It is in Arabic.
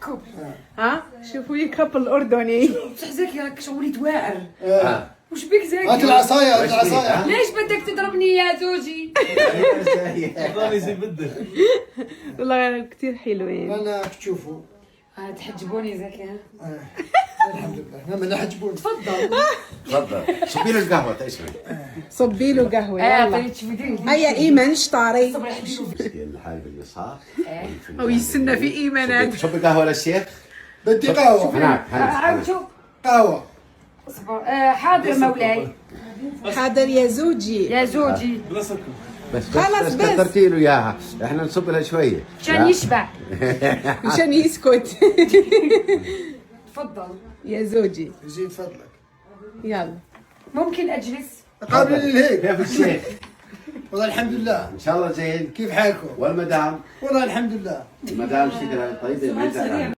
كوب. ها شوفوا لي كابل اردني. بصح زكي راك وليت واعر. وش بك زكي؟ هات العصايه هات العصايه. ليش بدك تضربني يا زوجي؟ والله يزيد بدل. والله كثير حلوين. انا تشوفوا تحجبوني زكي. الحمد لله ما نحجبون. تفضل. تفضل صبي له القهوه تشرب. صبي له قهوه يلا. هيا ايمن اشطاري. الحالب اليسار او يستنى في ايمانات. صبي قهوه للشيخ. بدي قهوه. هناك عاودوا. قهوه. اصبر. حاضر مولاي. حاضر يا زوجي. يا زوجي. بلا سكر. خلاص بس. كثرتي له اياها، احنا نصب لها شويه عشان يشبع. مشان يسكت. تفضل. يا زوجي زيد فضلك. يلا. ممكن اجلس؟ قابلني لهيك. كيف الشيخ؟ والله الحمد لله. ان شاء الله زين. كيف حالكم؟ والمدام؟ والله الحمد لله. المدام شكرا طيبه.